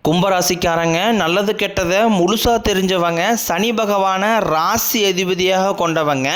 கும்பராசிக்காரங்க நல்லது கெட்டதை முழுசாக தெரிஞ்சவங்க, சனி பகவானை ராசி அதிபதியாக கொண்டவங்க,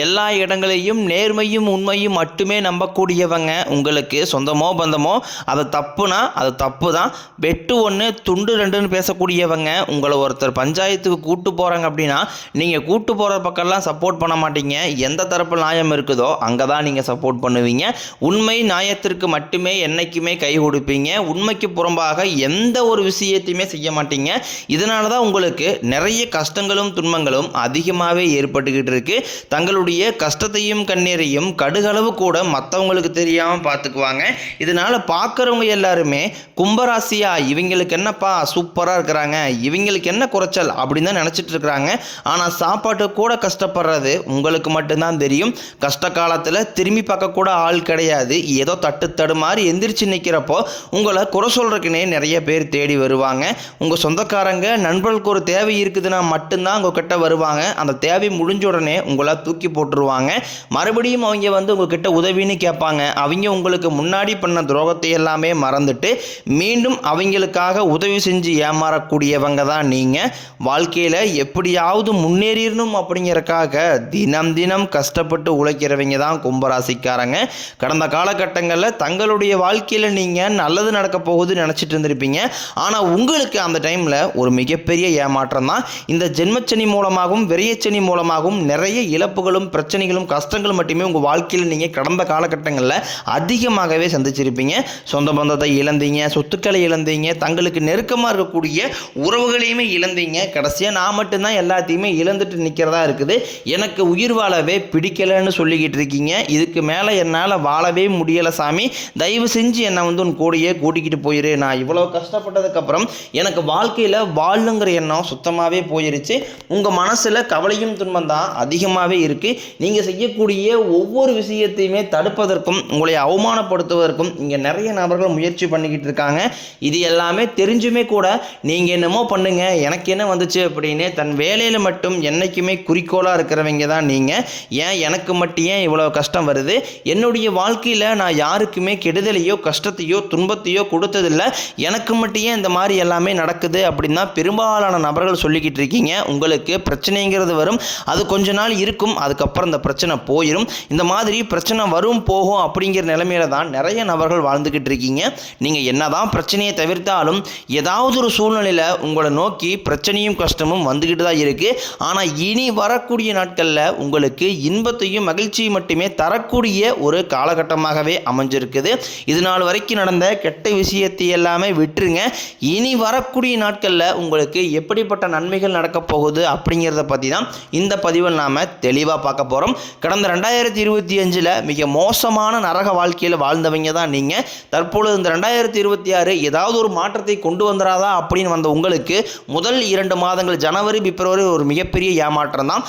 எல்லா இடங்களையும் நேர்மையும் உண்மையும் மட்டுமே நம்பக்கூடியவங்க. உங்களுக்கு சொந்தமோ பந்தமோ அது தப்புனா அது தப்பு தான், வெட்டு ஒன்று துண்டு ரெண்டுன்னு பேசக்கூடியவங்க. உங்களை ஒருத்தர் பஞ்சாயத்துக்கு கூட்டு போகிறாங்க அப்படின்னா நீங்கள் கூட்டு போகிற பக்கம்லாம் சப்போர்ட் பண்ண மாட்டீங்க. எந்த தரப்பு நியாயம் இருக்குதோ அங்கே தான் நீங்கள் சப்போர்ட் பண்ணுவீங்க. உண்மை நியாயத்திற்கு மட்டுமே என்றைக்குமே கை கொடுப்பீங்க. உண்மைக்கு புறம்பாக எந்த ஒரு விஷயத்தையுமே செய்ய மாட்டீங்க. இதனால தான் உங்களுக்கு நிறைய கஷ்டங்களும் துன்பங்களும் அதிகமாகவே ஏற்பட்டுக்கிட்டு இருக்கு. தங்களுடைய கஷ்டத்தையும் கண்ணீரையும் கடுகளவு கூட மற்றவங்களுக்கு தெரியாமல் பார்த்துக்குவாங்க. இதனால் பார்க்குறவங்க எல்லாருமே கும்பராசியா இவங்களுக்கு என்னப்பா சூப்பராக இருக்கிறாங்க, இவங்களுக்கு என்ன குறைச்சல் அப்படின்னு தான் நினச்சிட்டு இருக்கிறாங்க. ஆனால் சாப்பாட்டு கூட கஷ்டப்படுறது உங்களுக்கு மட்டும்தான் தெரியும். கஷ்ட காலத்தில் திரும்பி பார்க்க கூட ஆள் கிடையாது. ஏதோ தட்டு மாதிரி எந்திரிச்சு நிற்கிறப்போ உங்களை குறை சொல்கிறதுக்குன்னே நிறைய பேர் தேடி வருவாங்க. உங்கள் சொந்தக்காரங்க நண்பர்களுக்கு ஒரு தேவை இருக்குதுன்னா மட்டும்தான் உங்ககிட்ட வருவாங்க. அந்த தேவை முடிஞ்ச உடனே உங்களை தூக்கி போட்டுருவாங்க. மறுபடியும் அவங்க வந்து உங்ககிட்ட உதவின்னு கேட்பாங்க. அவங்க உங்களுக்கு முன்னாடி பண்ண துரோகத்தை எல்லாமே மறந்துட்டு மீண்டும் அவங்களுக்காக உதவி செஞ்சு ஏமாறக்கூடியவங்க தான் நீங்கள். வாழ்க்கையில் எப்படியாவது முன்னேறிடணும் அப்படிங்கிறக்காக தினம் தினம் கஷ்டப்பட்டு உழைக்கிறவங்க தான் கும்பராசிக்காரங்க. கடந்த காலகட்டங்களில் தங்களுடைய வாழ்க்கையில் நீங்கள் நல்லது நடக்க போகுதுன்னு நினச்சிட்டு இருந்திருப்பீங்க. ஆனால் உங்களுக்கு அந்த டைமில் ஒரு மிகப்பெரிய ஏமாற்றம் தான். இந்த ஜென்மச்சனி மூலமாகவும் விரையச்சனி மூலமாகவும் நிறைய இழப்புகளும் பிரச்சனைகளும் கஷ்டங்களும் மட்டுமே உங்கள் வாழ்க்கையில் நீங்கள் கடந்த காலகட்டங்களில் அதிகமாகவே சந்திச்சிருப்பீங்க. சொந்த பந்தத்தை இழந்தீங்க, சொத்துக்களை இழந்தீங்க, தங்களுக்கு நெருக்கமாக இருக்கக்கூடிய உறவுகளையுமே இழந்தீங்க. கடைசியாக நான் மட்டும்தான் எல்லாத்தையுமே இழந்துட்டு நிற்கிறதா இருக்குது, எனக்கு உயிர் வாழவே பிடிக்கலைன்னு சொல்லிக்கிட்டு இருக்கீங்க. இதுக்கு மேலே என்னால் வாழவே முடியலை சாமி, தயவு செஞ்சு என்னை வந்து உன் கூடையே கூட்டிக்கிட்டு போயிரு. நான் இவ்வளோ கஷ்டப்பட்டதுக்கப்புறம் எனக்கு வாழ்க்கையில் வாழணுங்கிற எண்ணம் சுத்தமாகவே போயிருச்சு. உங்கள் மனசில் கவலையும் துன்பம் தான் அதிகமாகவே இருக்குது. நீங்கள் செய்யக்கூடிய ஒவ்வொரு விஷயத்தையுமே தடுப்பதற்கும் உங்களை அவமானப்படுத்துவதற்கும் இங்கே நிறைய நபர்கள் முயற்சி பண்ணிக்கிட்டு இருக்காங்க. இது எல்லாமே தெரிஞ்சுமே கூட நீங்கள் என்னமோ பண்ணுங்க எனக்கு என்ன வந்துச்சு அப்படின்னு தன் வேலையில் மட்டும் என்றைக்குமே குறிக்கோளாக இருக்கிறவங்க தான் நீங்கள். ஏன் எனக்கு மட்டும் ஏன் இவ்வளோ கஷ்டம் வருது, என்னுடைய வாழ்க்கையில் நான் யாருக்குமே கெடுதலையோ கஷ்டத்தையோ துன்பத்தையோ கொடுத்ததில்லை, எனக்கு மட்டும் ஏன் இந்த மாதிரி எல்லாமே நடக்குது அப்படின்னா பெரும்பாலான நபர்கள் சொல்லிக்கிட்டு இருக்கீங்க. உங்களுக்கு பிரச்சனைங்கிறது வரும், அது கொஞ்ச நாள் இருக்கும், அதுக்கப்புறம் இந்த பிரச்சனை போயிடும். இந்த மாதிரி பிரச்சனை வரும் போகும் அப்படிங்கிற நிலைமையில தான் நிறைய நபர்கள் வாழ்ந்துக்கிட்டு இருக்கீங்க. நீங்கள் என்னதான் பிரச்சனையை தவிர்த்தாலும் ஏதாவது ஒரு சூழ்நிலையில் உங்களை நோக்கி பிரச்சனையும் கஷ்டமும் வந்துக்கிட்டு தான் இருக்குது. ஆனால் இனி வரக்கூடிய நாட்களில் உங்களுக்கு இன்பத்தையும் மகிழ்ச்சியும் மட்டுமே தரக்கூடிய ஒரு காலகட்டமாகவே அமைஞ்சிருக்குது. இது நாள் வரைக்கும் நடந்த கெட்ட விஷயத்தை எல்லாமே விட்டுருங்க. இனி வரக்கூடிய நாட்களில் உங்களுக்கு எப்படிப்பட்ட நன்மைகள் நடக்க போகுது அப்படிங்கிறத பற்றி தான் இந்த பதிவில் நாம் தெளிவாக பார்க்க போகிறோம். கடந்த 2025 மிக மோசமான நரக வாழ்க்கையில் வாழ்ந்தவங்க தான் நீங்கள். தற்பொழுது இந்த 2026 ஏதாவது ஒரு மாற்றத்தை கொண்டு வந்துடாதா அப்படின்னு வந்த உங்களுக்கு முதல் 2 மாதங்கள் ஜனவரி பிப்ரவரி ஒரு மிகப்பெரிய ஏமாற்றம் தான்.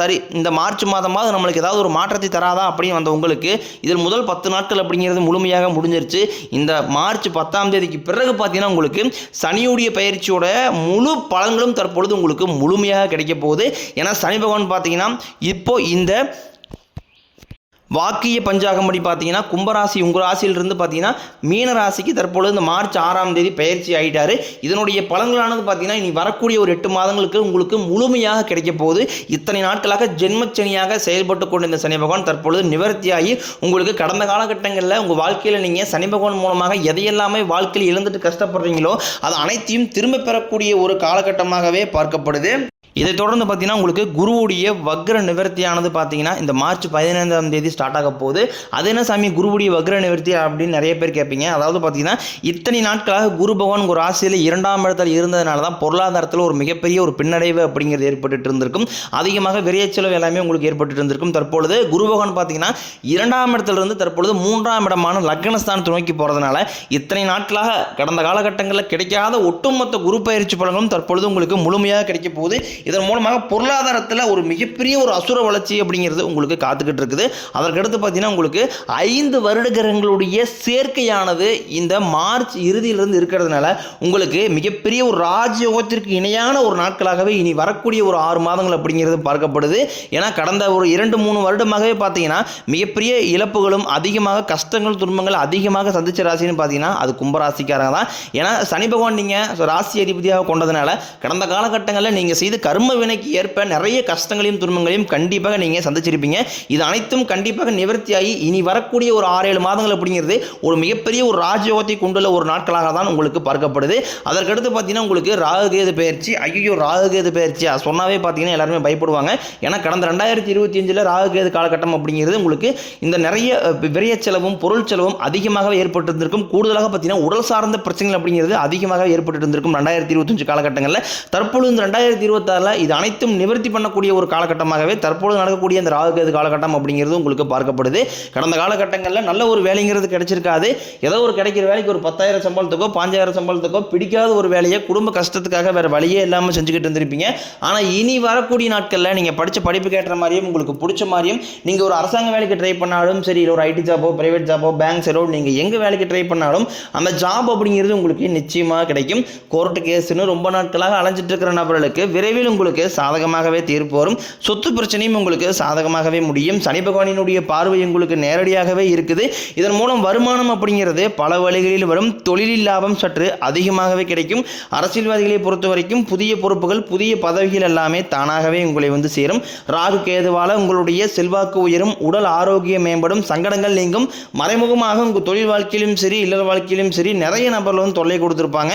சரி இந்த மார்ச் மாதமாவது நம்மளுக்கு ஏதாவது ஒரு மாற்றத்தை தராதா அப்படின்னு வந்த உங்களுக்கு இதில் முதல் 10 நாட்கள் அப்படிங்கிறது முழுமையாக முடிஞ்சிருச்சு. இந்த மார்ச் 10ஆம் தேதிக்கு பிறகு பார்த்தீங்கன்னா உங்களுக்கு சனியுடைய பயிற்சியோட முழு பலன்களும் தற்பொழுது உங்களுக்கு முழுமையாக கிடைக்க போகுது. ஏன்னா சனி பகவான் பார்த்தீங்கன்னா இப்போ இந்த வாக்கிய பஞ்சாகம்படி பார்த்தீங்கன்னா கும்பராசி உங்கள் ராசியிலிருந்து பார்த்தீங்கன்னா மீன ராசிக்கு தற்பொழுது இந்த மார்ச் 6ஆம் தேதி பயிற்சி ஆகிட்டார். இதனுடைய பலன்களானது பார்த்தீங்கன்னா இனி வரக்கூடிய ஒரு 8 மாதங்களுக்கு உங்களுக்கு முழுமையாக கிடைக்க போகுது. இத்தனை நாட்களாக ஜென்மச்சனியாக செயல்பட்டு கொண்டு இந்த சனி பகவான் தற்பொழுது நிவர்த்தியாகி உங்களுக்கு கடந்த காலகட்டங்களில் உங்கள் வாழ்க்கையில் நீங்கள் சனி பகவான் மூலமாக எதையெல்லாமே வாழ்க்கையில் இழந்துட்டு கஷ்டப்படுறீங்களோ அது அனைத்தையும் திரும்ப பெறக்கூடிய ஒரு காலகட்டமாகவே பார்க்கப்படுது. இதை தொடர்ந்து பார்த்தீங்கன்னா உங்களுக்கு குருவுடைய வக்ர நிவர்த்தியானது பார்த்தீங்கன்னா இந்த மார்ச் 15ஆம் தேதி ஸ்டார்ட் ஆக போகுது. அது என்ன சாமி குருவுடைய வக்ர நிவர்த்தி அப்படின்னு நிறைய பேர் கேட்பீங்க. அதாவது பார்த்தீங்கன்னா இத்தனை நாட்களாக குரு பகவான் ஒரு ராசியில் 2ஆம் இடத்துல இருந்ததுனால தான் பொருளாதாரத்தில் ஒரு மிகப்பெரிய ஒரு பின்னடைவு அப்படிங்கிறது ஏற்பட்டு இருந்திருக்கும். அதிகமாக விரையச்செலவு எல்லாமே உங்களுக்கு ஏற்பட்டு இருந்திருக்கும். தற்பொழுது குரு பகவான் பார்த்தீங்கன்னா 2ஆம் இடத்துல இருந்து தற்பொழுது 3ஆம் இடமான லக்னஸ்தானத்தை நோக்கி போகிறதுனால இத்தனை நாட்களாக கடந்த காலகட்டங்களில் கிடைக்காத ஒட்டுமொத்த குரு பயிற்சி பலன்களும் தற்பொழுது உங்களுக்கு முழுமையாக கிடைக்க போகுது. இதன் மூலமாக பொருளாதாரத்தில் ஒரு மிகப்பெரிய ஒரு அசுர வளர்ச்சி அப்படிங்கிறது உங்களுக்கு காத்துக்கிட்டு இருக்குது. அதற்கடுத்து பார்த்தீங்கன்னா உங்களுக்கு 5 வருட கிரகங்களுடைய சேர்க்கையானது இந்த மார்ச் இறுதியிலிருந்து இருக்கிறதுனால உங்களுக்கு மிகப்பெரிய ஒரு ராஜயோகத்திற்கு இணையான ஒரு நாட்களாகவே இனி வரக்கூடிய ஒரு 6 மாதங்கள் அப்படிங்கிறது பார்க்கப்படுது. ஏன்னா கடந்த ஒரு 2-3 வருடமாகவே பார்த்தீங்கன்னா மிகப்பெரிய இழப்புகளும் அதிகமாக கஷ்டங்கள் துன்பங்கள் அதிகமாக சந்திச்ச ராசின்னு பார்த்தீங்கன்னா அது கும்பராசிக்காரங்க தான். ஏன்னா சனி பகவான் நீங்கள் ராசி அதிபதியாக கொண்டதுனால கடந்த காலகட்டங்களில் நீங்கள் செய்த கர்ம வினைக்கு ஏற்ப நிறைய கஷ்டங்களையும் துன்பங்களையும் கண்டிப்பாக நீங்கள் சந்திச்சிருப்பீங்க. இது அனைத்தும் கண்டிப்பாக நிவர்த்தியாகி இனி வரக்கூடிய ஒரு 6-7 மாதங்கள் அப்படிங்கிறது ஒரு மிகப்பெரிய ஒரு ராஜயோகத்தை கொண்டுள்ள ஒரு நாட்களாக தான் உங்களுக்கு பார்க்கப்படுது. அதற்கடுத்து பார்த்தீங்கன்னா உங்களுக்கு ராகுகேது பயிற்சி, ஐயோ ராகுகேது பயிற்சியா சொன்னாவே பார்த்தீங்கன்னா எல்லாருமே பயப்படுவாங்க. ஏன்னா கடந்த 2025 ராகுகேது காலகட்டம் அப்படிங்கிறது உங்களுக்கு இந்த நிறைய விரைய செலவும் பொருள் செலவும் அதிகமாக ஏற்பட்டு இருந்திருக்கும். கூடுதலாக பார்த்தீங்கன்னா உடல் சார்ந்த பிரச்சனைகள் அப்படிங்கிறது அதிகமாக ஏற்பட்டு இருந்திருக்கும் 2025 காலகட்டங்களில். தற்பொழுது இந்த 2026 இது அனைத்தும் நிவர்த்தி பண்ணக்கூடிய ஒரு காலகட்டமாகவே தற்பொழுது நடக்கக்கூடிய இந்த ராகுகேது காலகட்டம் அப்படிங்கிறது உங்களுக்கு பார்க்கப்படுது. கடந்த காலகட்டங்களில் நல்ல ஒரு வேலைங்கிறது கிடைச்சிருக்காது. ஏதோ ஒரு கிடைக்கிற வேலைக்கு ஒரு 10,000 சம்பளத்துக்கோ 5,000 சம்பளத்துக்கோ பிடிக்காத ஒரு வேலையை குடும்ப கஷ்டத்துக்காக வேறு வழியே இல்லாமல் செஞ்சுக்கிட்டு இருந்திருப்பீங்க. ஆனால் இனி வரக்கூடிய நாட்களில் நீங்கள் படித்த படிப்பு கேட்ட மாதிரியும் உங்களுக்கு பிடிச்ச மாதிரியும் நீங்கள் ஒரு அரசாங்க வேலைக்கு ட்ரை பண்ணாலும் சரி, இல்லை ஒரு ஐடி ஜாபோ பிரைவேட் ஜாபோ பேங்க் சைடோ நீங்கள் எங்கே வேலைக்கு ட்ரை பண்ணாலும் அந்த ஜாப் அப்படிங்கிறது உங்களுக்கு நிச்சயமாக கிடைக்கும். கோர்ட்டு கேஸ்ன்னு ரொம்ப நாட்களாக அலைஞ்சிட்டு இருக்கிற நபர்களுக்கு விரைவில் உங்களுக்கு சாதகமாகவே தீர்ப்பு வரும். சொத்து பிரச்சனையும் உங்களுக்கு சாதகமாகவே முடியும். சனி பகவானினுடைய பார்வை உங்களுக்கு நேரடியாகவே இருக்குது. இதன் மூலம் வருமானம் அப்படிங்கிறது பல வழிகளில் வரும். தொழிலில் லாபம் சற்று அதிகமாகவே கிடைக்கும். அரசியல்வாதிகளை பொறுத்த வரைக்கும் புதிய பொறுப்புகள் புதிய பதவிகள் எல்லாமே தானாகவே உங்களை வந்து சேரும். ராகு கேதுவால உங்களுடைய செல்வாக்கு உயரும், உடல் ஆரோக்கியம் மேம்படும், சங்கடங்கள் நீங்கும். மறைமுகமாக உங்கள் தொழில் வாழ்க்கையிலும் சரி இல்லற வாழ்க்கையிலும் சரி நிறைய நபர்கள் வந்து தொல்லை கொடுத்துருப்பாங்க.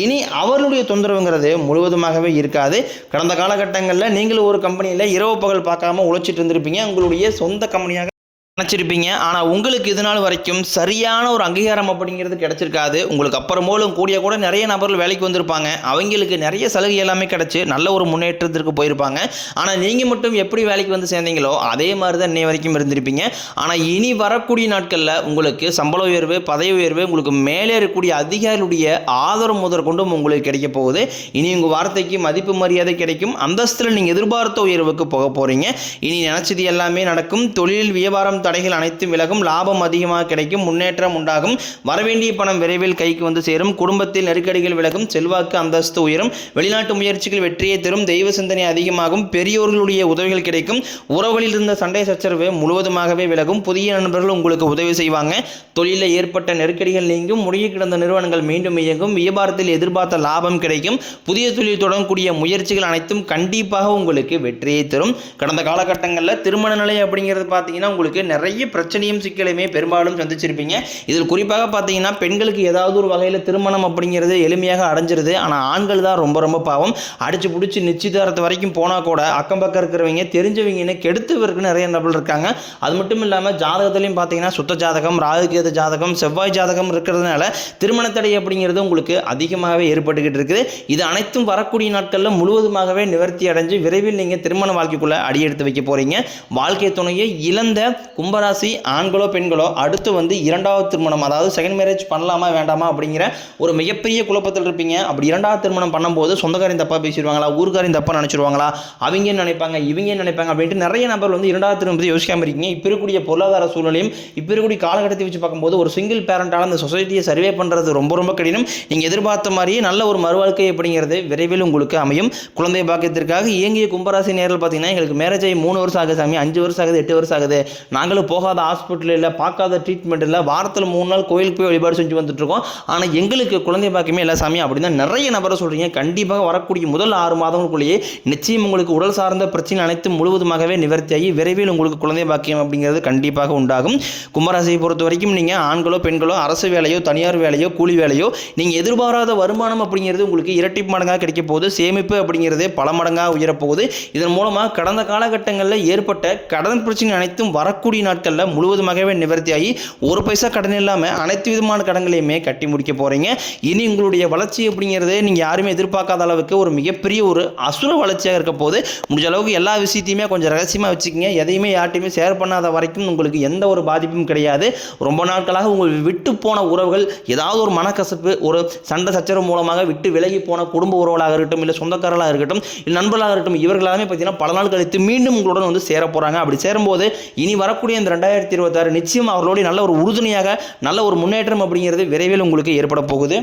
இனி அவர்களுடைய தொந்தரவுங்கிறது முழுவதுமாகவே இருக்காது. கடந்த காலகட்டங்களில் நீங்கள் ஒரு கம்பெனியில் இரவு பகல் பார்க்காம உழைச்சிட்டு இருந்திருப்பீங்க. உங்களுடைய சொந்த கம்பெனியாக நினச்சிருப்பீங்க. ஆனால் உங்களுக்கு இது நாள் வரைக்கும் சரியான ஒரு அங்கீகாரம் அப்படிங்கிறது கிடைச்சிருக்காது. உங்களுக்கு அப்புறமோலும் கூட நிறைய நபர்கள் வேலைக்கு வந்திருப்பாங்க. அவங்களுக்கு நிறைய சலுகை எல்லாமே கிடச்சி நல்ல ஒரு முன்னேற்றத்திற்கு போயிருப்பாங்க. ஆனால் நீங்கள் மட்டும் எப்படி வேலைக்கு வந்து சேர்ந்தீங்களோ அதே மாதிரி தான் இன்னை வரைக்கும் இருந்திருப்பீங்க. ஆனால் இனி வரக்கூடிய நாட்களில் உங்களுக்கு சம்பள உயர்வு பதவி உயர்வு உங்களுக்கு மேலே இருக்கக்கூடிய அதிகாரிகளுடைய ஆதரவு முதற் கொண்டும் உங்களுக்கு கிடைக்க போகுது. இனி உங்கள் வார்த்தைக்கு மதிப்பு மரியாதை கிடைக்கும். அந்தஸ்தில் நீங்கள் எதிர்பார்த்த உயர்வுக்கு போக போகிறீங்க. இனி நினச்சது எல்லாமே நடக்கும். தொழில் வியாபாரம் தடைகள் அனைத்தும் விலகும். லாபம் அதிகமாக கிடைக்கும். முன்னேற்றம் உண்டாகும். வரவேண்டிய பணம் விரைவில் கைக்கு வந்து சேரும். குடும்பத்தில் நெருக்கடிகள் விலகும். செல்வாக்கு அந்தஸ்து உயரும். வெளிநாட்டு முயற்சிகள் வெற்றியை தரும். தெய்வ சிந்தனை அதிகமாகும். பெரியோர்களுடைய உதவிகள் கிடைக்கும். உறவுகளில் இருந்த சண்டை சச்சரவு முழுவதுமாகவே விலகும். புதிய நண்பர்கள் உங்களுக்கு உதவி செய்வாங்க. தொழிலில் ஏற்பட்ட நெருக்கடிகள் நீங்கும். முடங்கி கிடந்த நிறுவனங்கள் மீண்டும் இயங்கும். வியாபாரத்தில் எதிர்பார்த்த லாபம் கிடைக்கும். புதிய தொழில் தொடங்கக்கூடிய முயற்சிகள் அனைத்தும் கண்டிப்பாக உங்களுக்கு வெற்றியை தரும். கடந்த காலகட்டங்களில் திருமண நிலை அப்படிங்கிறது பார்த்தீங்கன்னா உங்களுக்கு நிறைய பிரச்சனையும் சிக்கலையுமே பெரும்பாலும் சந்திச்சிருப்பீங்க. இதில் குறிப்பாக பார்த்தீங்கன்னா பெண்களுக்கு ஏதாவது ஒரு வகையில் திருமணம் அப்படிங்கிறது எளிமையாக அடைஞ்சிருது. ஆனால் ஆண்கள் தான் ரொம்ப ரொம்ப பாவம். அடிச்சு பிடிச்சி நிச்சயதாரத்து வரைக்கும் போனால் கூட அக்கம் பக்கம் இருக்கிறவங்க தெரிஞ்சவங்கன்னு கெடுத்துவருக்கு நிறைய நபர்கள் இருக்காங்க. அது மட்டும் இல்லாமல் ஜாதகத்திலையும் பார்த்தீங்கன்னா சுத்த ஜாதகம் ராகுகேது ஜாதகம் செவ்வாய் ஜாதகம் இருக்கிறதுனால திருமண தடை அப்படிங்கிறது உங்களுக்கு அதிகமாகவே ஏற்பட்டுக்கிட்டு இருக்குது. இது அனைத்தும் வரக்கூடிய நாட்களில் முழுவதுமாகவே நிவர்த்தி அடைஞ்சு விரைவில் நீங்கள் திருமண வாழ்க்கைக்குள்ளே அடியெடுத்து வைக்க போகிறீங்க. வாழ்க்கை துணையை இழந்த கும்பராசி ஆண்களோ பெண்களோ அடுத்து வந்து 2வது திருமணம் அதாவது செகண்ட் மேரேஜ் பண்ணலாமா வேண்டாமா அப்படிங்கிற ஒரு மிகப்பெரிய குழப்பத்தில் இருப்பீங்க. அப்படி 2வது திருமணம் பண்ணும்போது சொந்தக்காரையும் தப்பாக பேசிடுவாங்களா, ஊருக்காரையும் தப்பாக நினச்சிடுவாங்களா, அவங்க நினைப்பாங்க இவங்க நினைப்பாங்க அப்படின்ட்டு நிறைய நபர்கள் வந்து 2வது திருமணத்தை யோசிக்காமல் இருக்கீங்க. இப்போ இருக்கக்கூடிய பொருளாதார சூழ்நிலையும் இப்போ இருக்கக்கூடிய காலகட்டத்தை வச்சு பார்க்கும்போது ஒரு சிங்கிள் பேரண்டால் அந்த சொசைட்டியை சர்வே பண்ணுறது ரொம்ப ரொம்ப கடினம். நீங்கள் எதிர்பார்த்த மாதிரியே நல்ல ஒரு மறுவாழ்க்கை அப்படிங்கிறது விரைவில் உங்களுக்கு அமையும். குழந்தை பாக்கியத்திற்காக இயங்கிய கும்பராசி நேரில் பார்த்தீங்கன்னா எங்களுக்கு மேரேஜ் ஆகி 3 வருஷம் ஆகுது சாமி, 5 வருஷம் ஆகுது, 8 வருஷம் ஆகுது, நாங்களும் போகாத ஹாஸ்பிட்டல் இல்லை பார்க்காத ட்ரீட்மெண்ட் இல்லை, வாரத்தில் 3 நாள் கோயிலுக்கு போய் வழிபாடு செஞ்சு வந்துட்டுருக்கோம், ஆனால் எங்களுக்கு குழந்தை பாக்கியமே இல்லை சாமி அப்படின்னு தான் நிறைய நபரை சொல்கிறீங்க. கண்டிப்பாக வரக்கூடிய முதல் 6 மாதங்களுக்குள்ளேயே நிச்சயம் உங்களுக்கு உடல் சார்ந்த பிரச்சனை அனைத்தும் முழுவதுமாகவே நிவர்த்தியாகி விரைவில் உங்களுக்கு குழந்தை பாக்கியம் அப்படிங்கிறது கண்டிப்பாக உண்டாகும். கும்பராசியை பொறுத்த வரைக்கும் நீங்கள் ஆண்களோ பெண்களோ அரசு வேலையோ தனியார் வேலையோ கூலி வேலையோ நீங்கள் எதிர்பாராத வருமானம் அப்படிங்கிறது உங்களுக்கு இரட்டி மடங்காக கிடைக்க போகுது. சேமிப்பு அப்படிங்கிறது பல மடங்காக உயரப்போகுது. இதன் மூலமாக கடந்த காலகட்டங்களில் ஏற்பட்ட கடன் பிரச்சனை அனைத்தும் வரக்கூடிய வரக்கூடிய நாட்களில் முழுவதுமாகவே நிவர்த்தியாகி ஒரு பைசா கடன் இல்லாமல் அனைத்து விதமான கடன்களையுமே கட்டி முடிக்க போகிறீங்க. இனி உங்களுடைய வளர்ச்சி அப்படிங்கிறது நீங்கள் யாருமே எதிர்பார்க்காத அளவுக்கு ஒரு மிகப்பெரிய ஒரு அசுர வளர்ச்சியாக இருக்க போது. முடிஞ்ச அளவுக்கு எல்லா விஷயத்தையுமே கொஞ்சம் ரகசியமாக வச்சுக்கோங்க. எதையுமே யார்ட்டையுமே ஷேர் பண்ணாத வரைக்கும் உங்களுக்கு எந்த ஒரு பாதிப்பும் கிடையாது. ரொம்ப நாட்களாக உங்கள் விட்டு போன உறவுகள், ஏதாவது ஒரு மனக்கசப்பு, ஒரு சண்டை சச்சரவு மூலமாக விட்டு விலகி போன குடும்ப உறவுகளாக இருக்கட்டும், இல்லை சொந்தக்காரர்களாக இருக்கட்டும், இல்லை நண்பர்களாக இருக்கட்டும், இவர்களாலுமே பார்த்தீங்கன்னா பல நாள் கழித்து மீண்டும் உங்களுடன் வந்து சேர போகிறாங்க. அப்படி சேரும்போது இனி வரக்கூடிய இந்த 2026 நிச்சயம் அவர்களோட நல்ல ஒரு உறுதுணையாக நல்ல ஒரு முன்னேற்றம் அப்படிங்கிறது விரைவில் உங்களுக்கு ஏற்பட போகுது.